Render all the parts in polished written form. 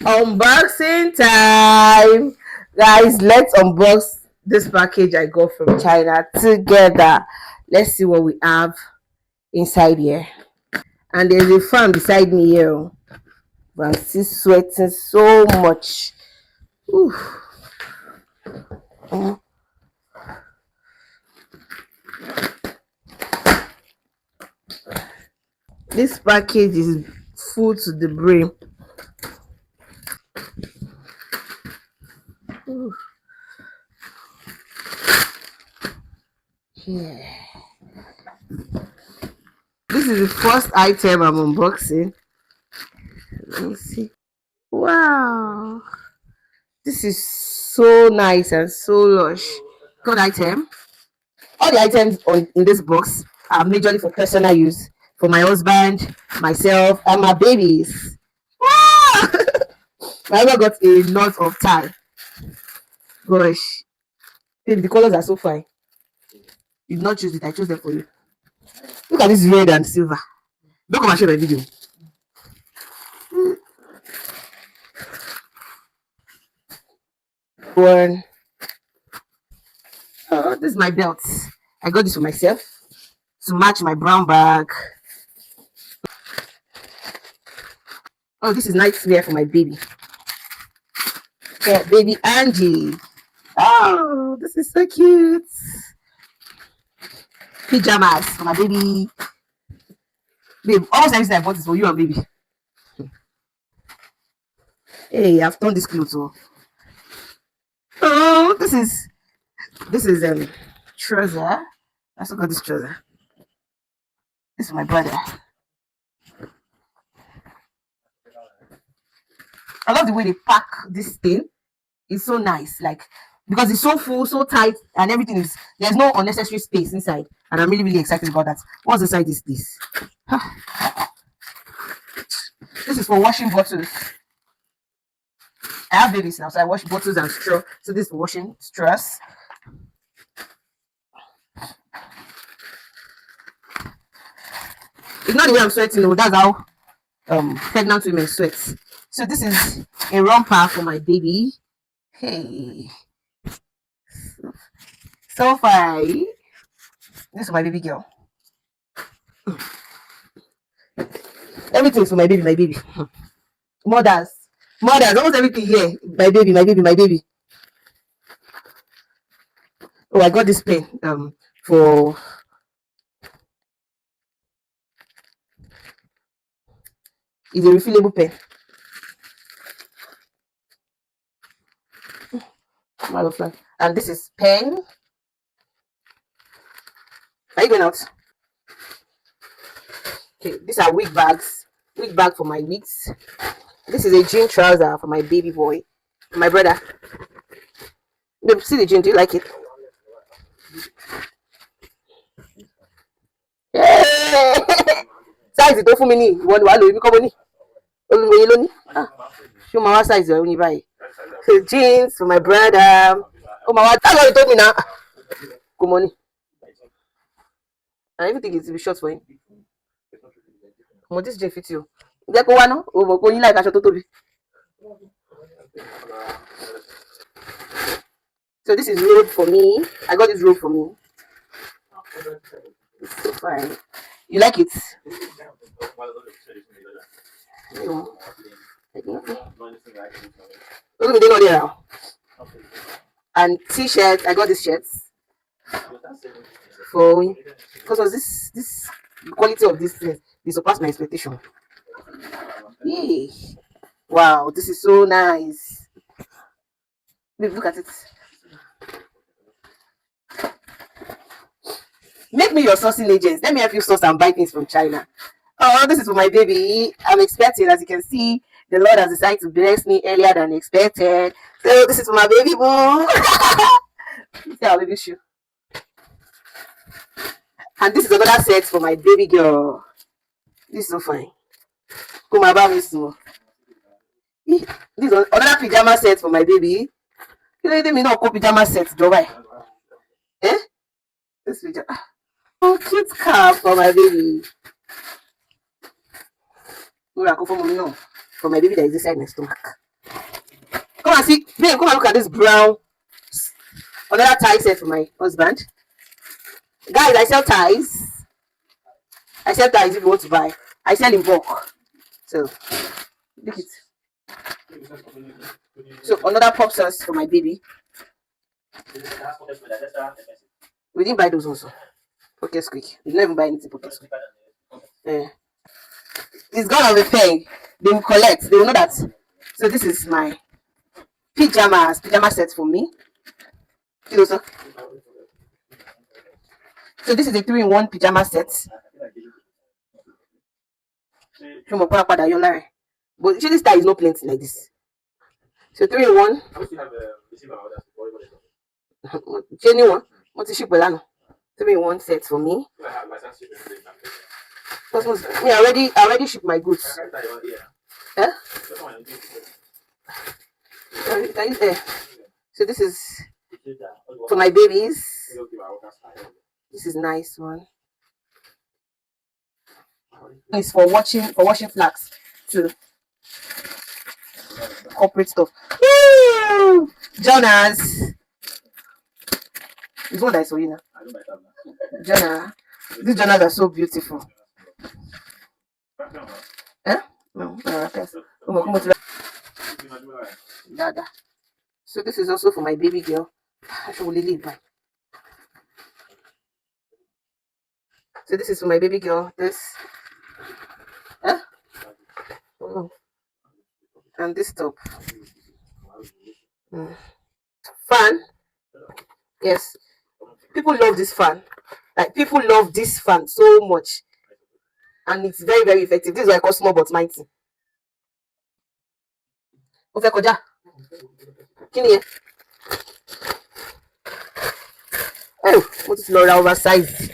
Unboxing time, guys. Let's unbox this package I got from China together. Let's see what we have inside here. And there's a fan beside me here. But I'm still sweating so much. Ooh. This package is full to the brim. Ooh. Yeah. This is the first item I'm unboxing. Let me see. Wow. This is so nice and so lush. Good item. All the items in this box are majorly for personal use for my husband, myself, and my babies. Ah! I ever got a lot of tie. Gosh, the colors are so fine. You did not choose it, I chose them for you. Look at this red and silver. Don't come and show my video. One. Oh, this is my belt. I got this for myself to match my brown bag. Oh, this is nice wear for my baby. Yeah, baby Angie. Oh, this is so cute. Pajamas for my baby. Babe, almost everything I bought is for you and baby. Hey, I've turned this clothes. Oh, this is trouser. I also got this trouser. This is my brother. I love the way they pack this thing. It's so nice, like because it's so full, so tight, and everything is there's no unnecessary space inside. And I'm really, really excited about that. What's inside is this? This is for washing bottles. I have babies now, so I wash bottles and straw. So this is for washing straws. It's not the way I'm sweating, no, that's how pregnant women sweat. So this is a romper for my baby. Hey, so fine. This is my baby girl. Everything is for my baby, my baby. Mothers, mothers, almost everything here. My baby, my baby, my baby. Oh, I got this pen. For it's a refillable pen. And this is pen. Are you going out? Okay, these are wig bags. Wig bag for my wigs. This is a jean trouser for my baby boy, my brother. See the jean? Do you like it? Size tó fún mi ní ìwọ ni wàá lò ibi kọ́ mo ní olùmọye lónìí ṣé o máa wá size ẹ̀ ní báyìí so jeans for my brother ó máa wá táwọn ètò mi náà kò mọ ní and everything is to be short for him mo this jean fit you jẹ́ kó wá ná o mọ̀ pé oyin láì kaṣọ tó tóbi so this is robe for me. I got this robe for me. It's so fine. You like it? No. Look at the there. And t-shirts. I got these shirts for because of this the quality of this thing. They surpassed my expectation. Yay. Wow, this is so nice. Look at it. Make me your sourcing agent. Let me help you source and buy things from China. Oh, this is for my baby. I'm expecting, as you can see, the Lord has decided to bless me earlier than expected. So this is for my baby boo. See our baby shoe. And this is another set for my baby girl. This is so fine. Come about me so. This is another pajama set for my baby. You know, me not pajama set, do I? Eh? This pajama. Oh, cute cap for my baby. For my baby that is inside my stomach. Come and see, babe, come and look at this brown, another tie set for my husband. Guys, I sell ties. I sell ties if you want to buy. I sell in bulk. So, look it. So, another pop sauce for my baby. We didn't buy those also. Pocket squeak. We didn't even buy anything pocket squeak. It's gone on the thing. They will collect. They will know that. So, this is my pajama set for me. So this is a 3-in-1 pajama set. But this tie is not plenty like this. So 3-in-1. Genuine. What is 3-in-1 set for me. I already shipped my goods. Huh? So this is for my babies. This is nice one. It's for washing flags too. Corporate stuff. Jonas. It's one that I saw you now. Jonah. These journals are so beautiful. Eh? No, Dada. So this is also for my baby girl. So this is for my baby girl. This. Oh. And this top. Fan. Yes. People love this fan. Like people love this fan so much. And it's very, very effective. This is why I call small but mighty. Oh, what is Laura oversized?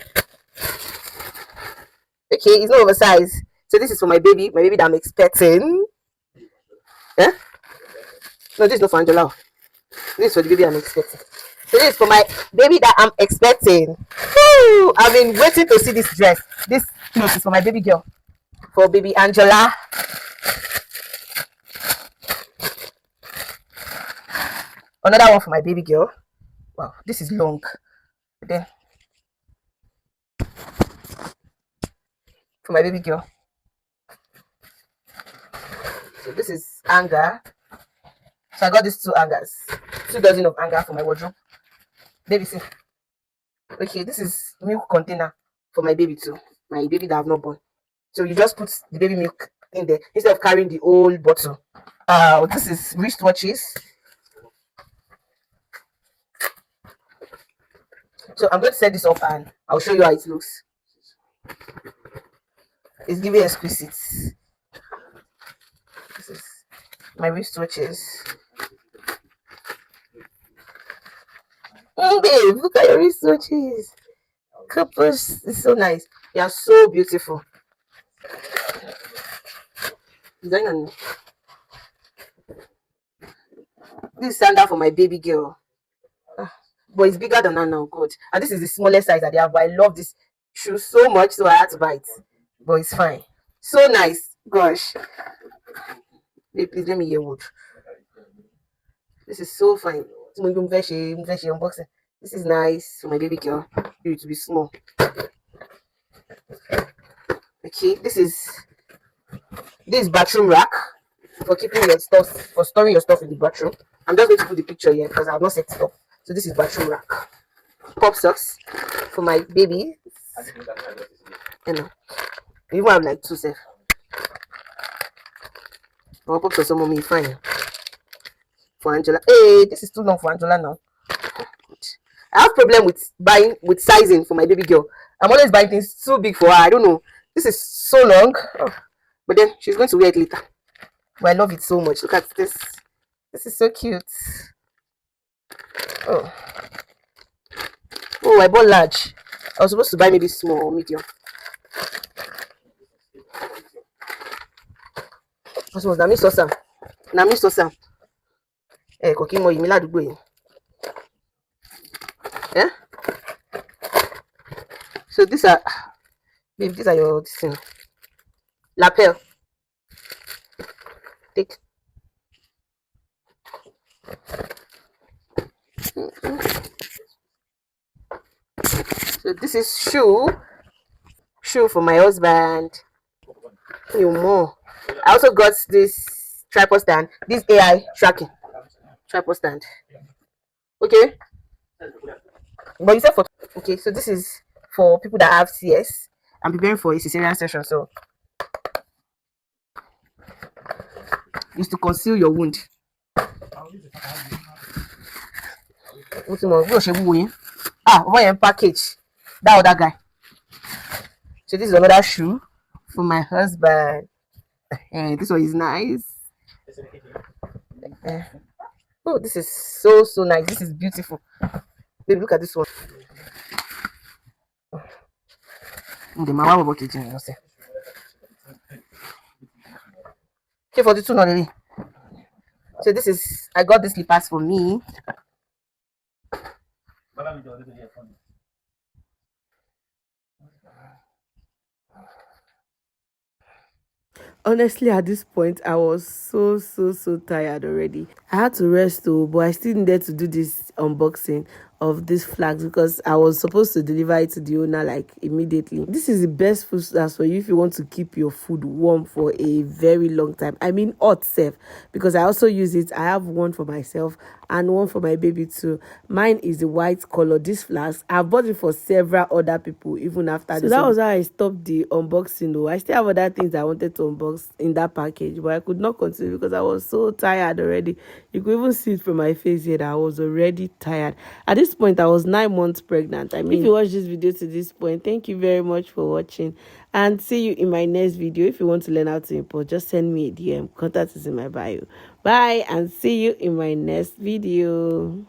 Okay, it's not oversized. So this is for my baby that I'm expecting. Yeah? No, this is not for Angela. This is for the baby I'm expecting. So this is for my baby that I'm expecting. Woo! I've been waiting to see this dress. This clothes is for my baby girl. For baby Angela. Another one for my baby girl. Wow, this is long. Then for my baby girl. So this is hanger. So I got these 2 hangers. 2 dozen of hanger for my wardrobe. Baby, see. Okay, this is milk container for my baby too. My baby that I have not born. So you just put the baby milk in there instead of carrying the old bottle. This is wristwatches. So I'm going to set this up and I'll show you how it looks. It's giving exquisite. This is my wristwatches. Babe, look at your wristwatches. Couples, it's so nice. They are so beautiful. This is sandal for my baby girl. But it's bigger than her now, God. And this is the smallest size that they have. But I love this shoe so much, so I had to buy it. But it's fine. So nice. Gosh. Babe, please let me hear wood. This is so fine. This is nice for my baby girl. It to be small. Okay, this is bathroom rack for keeping your stuff, for storing your stuff in the bathroom. I'm just going to put the picture here because I have not set it up. So this is bathroom rack. Pop socks for my baby. You know, we even have like 2 safe. I'll pop some mommy fine. For Angela. Hey, this is too long for Angela now. I have problem with sizing for my baby girl. I'm always buying things too big for her. I don't know. This is so long. Oh. But then she's going to wear it later. But I love it so much. Look at this. This is so cute. Oh. Oh, I bought large. I was supposed to buy maybe small or medium. What was that? Miss Osam. Now Miss Osam. Eh, cooking more. You mean that way? Yeah. So these are, babe, these are your thing. Lapel. Take. So this is shoe for my husband. You more. I also got this tripod stand. This AI tracking tripod stand. Okay, but you said for okay. So this is for people that have CS. I'm preparing for a cesarean session, so it's to conceal your wound. What's more? Why package that other guy? So this is another shoe for my husband. This one is nice. Uh, oh, this is so nice. This is beautiful. Baby, look at this one. The mama will kitchen, you know, say. Okay, 42 not really. So this is I got this slippers for me. Honestly, at this point, I was so tired already. I had to rest though, but I still needed to do this unboxing of these flags because I was supposed to deliver it to the owner like immediately. This is the best food stars for you if you want to keep your food warm for a very long time. I mean hot safe, because I also use it. I have one for myself and one for my baby too. Mine is the white color. This flask, I've bought it for several other people even after so this. So that was how I stopped the unboxing though. I still have other things I wanted to unbox in that package, but I could not continue because I was so tired already. You could even see it from my face here that I was already tired. At this point, I was 9 months pregnant. I mean, if you watch this video to this point, thank you very much for watching, and see you in my next video. If you want to learn how to import, just send me a DM. Contact is in my bio. Bye, and see you in my next video.